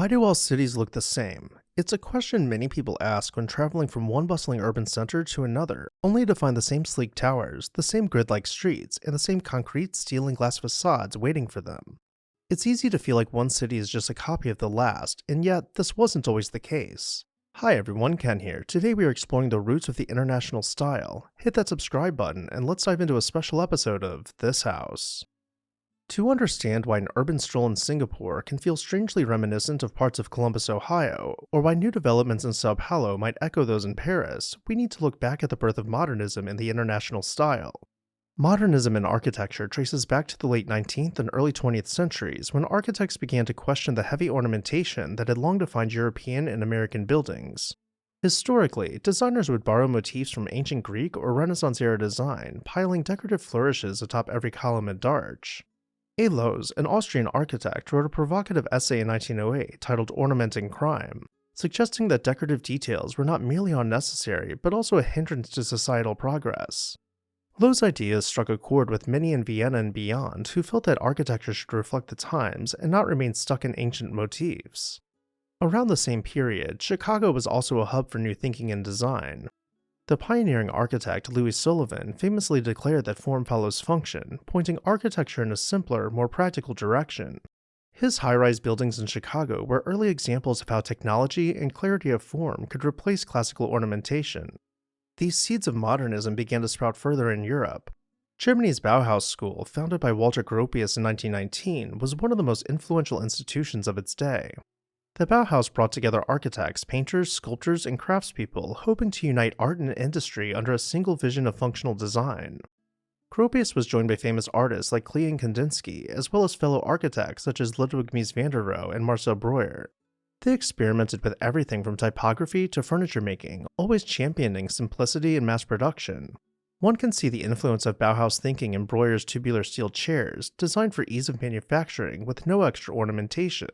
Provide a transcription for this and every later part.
Why do all cities look the same? It's a question many people ask when traveling from one bustling urban center to another, only to find the same sleek towers, the same grid-like streets, and the same concrete, steel, and glass facades waiting for them. It's easy to feel like one city is just a copy of the last, and yet this wasn't always the case. Hi everyone, Ken here. Today we are exploring the roots of the international style. Hit that subscribe button and let's dive into a special episode of This House. To understand why an urban stroll in Singapore can feel strangely reminiscent of parts of Columbus, Ohio, or why new developments in São Paulo might echo those in Paris, we need to look back at the birth of modernism in the international style. Modernism in architecture traces back to the late 19th and early 20th centuries when architects began to question the heavy ornamentation that had long defined European and American buildings. Historically, designers would borrow motifs from ancient Greek or Renaissance-era design, piling decorative flourishes atop every column and arch. Loos, an Austrian architect, wrote a provocative essay in 1908 titled Ornamenting Crime, suggesting that decorative details were not merely unnecessary but also a hindrance to societal progress. Loos' ideas struck a chord with many in Vienna and beyond who felt that architecture should reflect the times and not remain stuck in ancient motifs. Around the same period, Chicago was also a hub for new thinking in design. The pioneering architect Louis Sullivan famously declared that form follows function, pointing architecture in a simpler, more practical direction. His high-rise buildings in Chicago were early examples of how technology and clarity of form could replace classical ornamentation. These seeds of modernism began to sprout further in Europe. Germany's Bauhaus school, founded by Walter Gropius in 1919, was one of the most influential institutions of its day. The Bauhaus brought together architects, painters, sculptors, and craftspeople, hoping to unite art and industry under a single vision of functional design. Gropius was joined by famous artists like Klee and Kandinsky, as well as fellow architects such as Ludwig Mies van der Rohe and Marcel Breuer. They experimented with everything from typography to furniture making, always championing simplicity and mass production. One can see the influence of Bauhaus thinking in Breuer's tubular steel chairs, designed for ease of manufacturing with no extra ornamentation.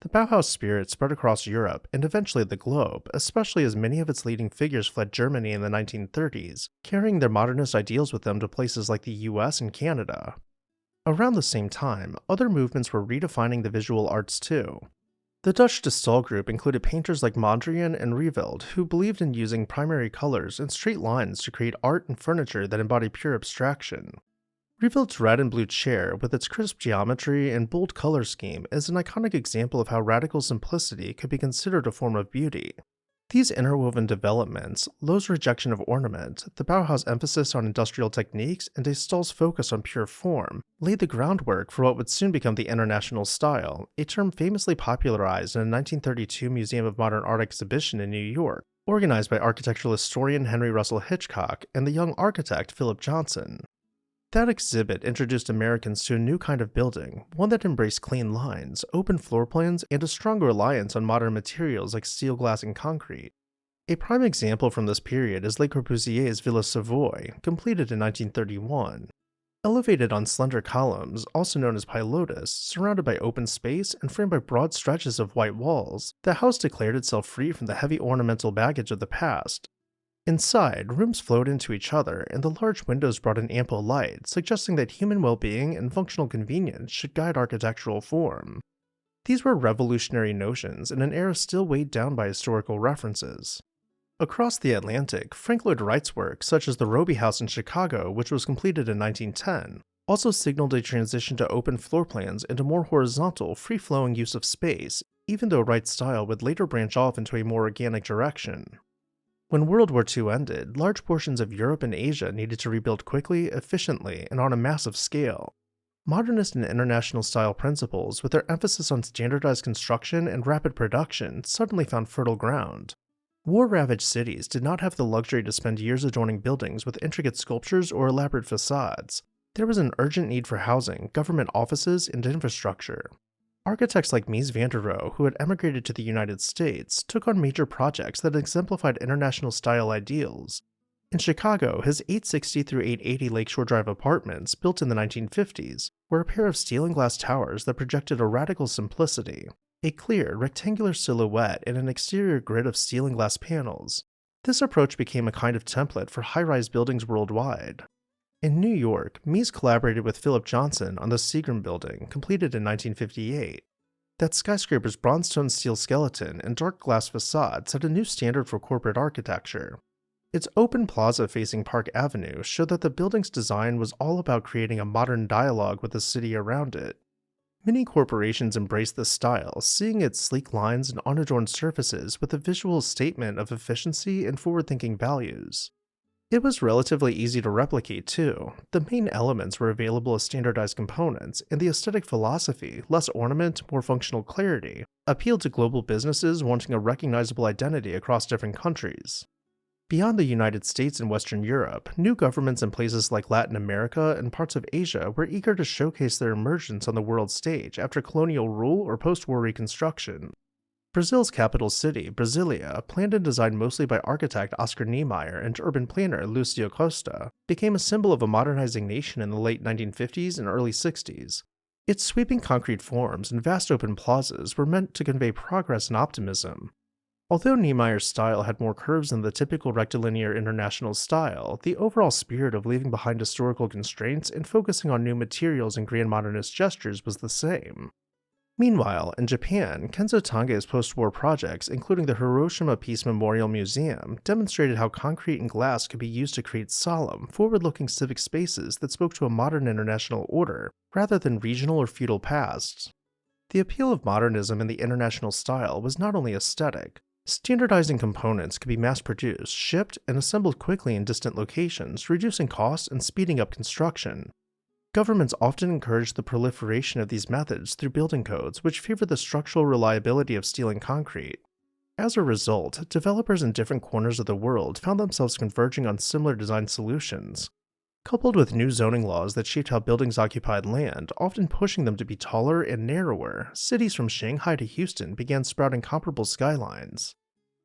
The Bauhaus spirit spread across Europe and eventually the globe, especially as many of its leading figures fled Germany in the 1930s, carrying their modernist ideals with them to places like the US and Canada. Around the same time, other movements were redefining the visual arts too. The Dutch De Stijl group included painters like Mondrian and Reveld, who believed in using primary colors and straight lines to create art and furniture that embody pure abstraction. Reveld's red and blue chair, with its crisp geometry and bold color scheme, is an iconic example of how radical simplicity could be considered a form of beauty. These interwoven developments, Loos' rejection of ornament, the Bauhaus' emphasis on industrial techniques, and De Stijl's focus on pure form, laid the groundwork for what would soon become the international style, a term famously popularized in a 1932 Museum of Modern Art exhibition in New York, organized by architectural historian Henry Russell Hitchcock and the young architect Philip Johnson. That exhibit introduced Americans to a new kind of building, one that embraced clean lines, open floor plans, and a stronger reliance on modern materials like steel, glass, and concrete. A prime example from this period is Le Corbusier's Villa Savoy, completed in 1931. Elevated on slender columns, also known as pilotis, surrounded by open space and framed by broad stretches of white walls, the house declared itself free from the heavy ornamental baggage of the past. Inside, rooms flowed into each other, and the large windows brought in ample light, suggesting that human well-being and functional convenience should guide architectural form. These were revolutionary notions in an era still weighed down by historical references. Across the Atlantic, Frank Lloyd Wright's work, such as the Roby House in Chicago, which was completed in 1910, also signaled a transition to open floor plans and a more horizontal, free-flowing use of space, even though Wright's style would later branch off into a more organic direction. When World War II ended, large portions of Europe and Asia needed to rebuild quickly, efficiently, and on a massive scale. Modernist and international style principles, with their emphasis on standardized construction and rapid production, suddenly found fertile ground. War-ravaged cities did not have the luxury to spend years adorning buildings with intricate sculptures or elaborate facades. There was an urgent need for housing, government offices, and infrastructure. Architects like Mies van der Rohe, who had emigrated to the United States, took on major projects that exemplified international style ideals. In Chicago, his 860 through 880 Lakeshore Drive apartments, built in the 1950s, were a pair of steel and glass towers that projected a radical simplicity, a clear, rectangular silhouette and an exterior grid of steel and glass panels. This approach became a kind of template for high-rise buildings worldwide. In New York, Mies collaborated with Philip Johnson on the Seagram Building, completed in 1958. That skyscraper's bronze-tone steel skeleton and dark glass facade set a new standard for corporate architecture. Its open plaza facing Park Avenue showed that the building's design was all about creating a modern dialogue with the city around it. Many corporations embraced this style, seeing its sleek lines and unadorned surfaces with a visual statement of efficiency and forward-thinking values. It was relatively easy to replicate too. The main elements were available as standardized components, and the aesthetic philosophy, less ornament, more functional clarity, appealed to global businesses wanting a recognizable identity across different countries. Beyond the United States and Western Europe, new governments in places like Latin America and parts of Asia were eager to showcase their emergence on the world stage after colonial rule or post-war reconstruction. Brazil's capital city, Brasilia, planned and designed mostly by architect Oscar Niemeyer and urban planner Lúcio Costa, became a symbol of a modernizing nation in the late 1950s and early 60s. Its sweeping concrete forms and vast open plazas were meant to convey progress and optimism. Although Niemeyer's style had more curves than the typical rectilinear international style, the overall spirit of leaving behind historical constraints and focusing on new materials and grand modernist gestures was the same. Meanwhile, in Japan, Kenzo Tange's post-war projects, including the Hiroshima Peace Memorial Museum, demonstrated how concrete and glass could be used to create solemn, forward-looking civic spaces that spoke to a modern international order, rather than regional or feudal pasts. The appeal of modernism in the international style was not only aesthetic. Standardizing components could be mass-produced, shipped, and assembled quickly in distant locations, reducing costs and speeding up construction. Governments often encouraged the proliferation of these methods through building codes, which favor the structural reliability of steel and concrete. As a result, developers in different corners of the world found themselves converging on similar design solutions. Coupled with new zoning laws that shaped how buildings occupied land, often pushing them to be taller and narrower, cities from Shanghai to Houston began sprouting comparable skylines.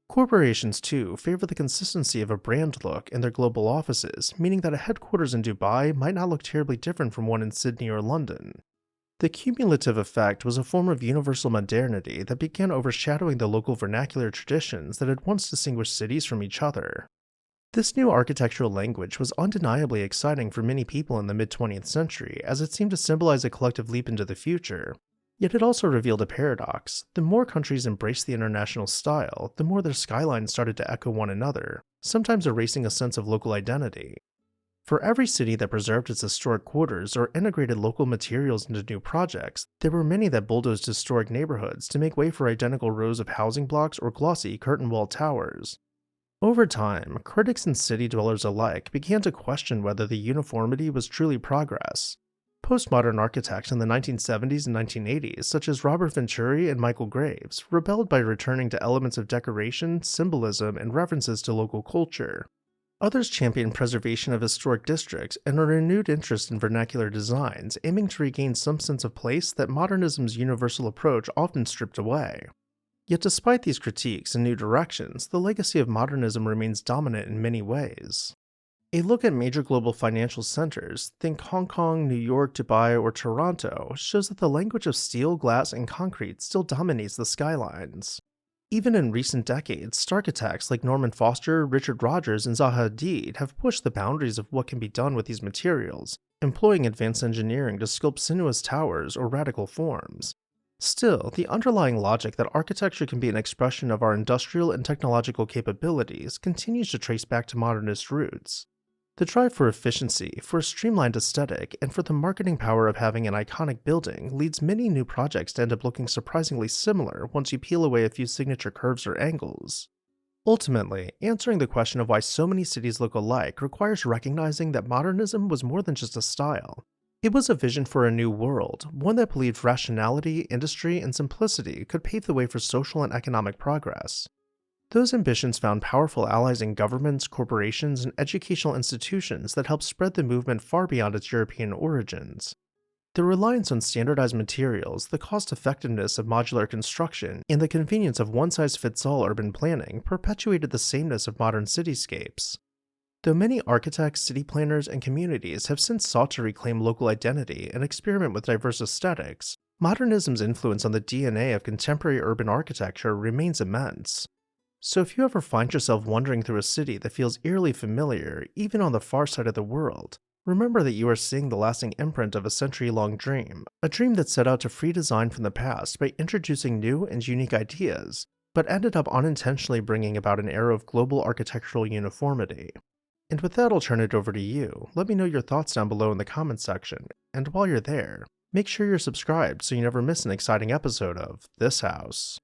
Corporations, too, favor the consistency of a brand look in their global offices, meaning that a headquarters in Dubai might not look terribly different from one in Sydney or London. The cumulative effect was a form of universal modernity that began overshadowing the local vernacular traditions that had once distinguished cities from each other. This new architectural language was undeniably exciting for many people in the mid-20th century, as it seemed to symbolize a collective leap into the future. Yet it also revealed a paradox. The more countries embraced the international style, the more their skylines started to echo one another, sometimes erasing a sense of local identity. For every city that preserved its historic quarters or integrated local materials into new projects, there were many that bulldozed historic neighborhoods to make way for identical rows of housing blocks or glossy curtain-wall towers. Over time, critics and city dwellers alike began to question whether the uniformity was truly progress. Postmodern architects in the 1970s and 1980s, such as Robert Venturi and Michael Graves, rebelled by returning to elements of decoration, symbolism, and references to local culture. Others championed preservation of historic districts and a renewed interest in vernacular designs, aiming to regain some sense of place that modernism's universal approach often stripped away. Yet despite these critiques and new directions, the legacy of modernism remains dominant in many ways. A look at major global financial centers, think Hong Kong, New York, Dubai, or Toronto, shows that the language of steel, glass, and concrete still dominates the skylines. Even in recent decades, architects like Norman Foster, Richard Rogers, and Zaha Hadid have pushed the boundaries of what can be done with these materials, employing advanced engineering to sculpt sinuous towers or radical forms. Still, the underlying logic that architecture can be an expression of our industrial and technological capabilities continues to trace back to modernist roots. The drive for efficiency, for a streamlined aesthetic, and for the marketing power of having an iconic building leads many new projects to end up looking surprisingly similar once you peel away a few signature curves or angles. Ultimately, answering the question of why so many cities look alike requires recognizing that modernism was more than just a style. It was a vision for a new world, one that believed rationality, industry, and simplicity could pave the way for social and economic progress. Those ambitions found powerful allies in governments, corporations, and educational institutions that helped spread the movement far beyond its European origins. The reliance on standardized materials, the cost-effectiveness of modular construction, and the convenience of one-size-fits-all urban planning perpetuated the sameness of modern cityscapes. Though many architects, city planners, and communities have since sought to reclaim local identity and experiment with diverse aesthetics, modernism's influence on the DNA of contemporary urban architecture remains immense. So if you ever find yourself wandering through a city that feels eerily familiar, even on the far side of the world, Remember that you are seeing the lasting imprint of a century-long dream, a dream that set out to free design from the past by introducing new and unique ideas, but ended up unintentionally bringing about an era of global architectural uniformity. And with that, I'll turn it over to you. Let me know your thoughts down below in the comments section, and while you're there, make sure you're subscribed so you never miss an exciting episode of This House.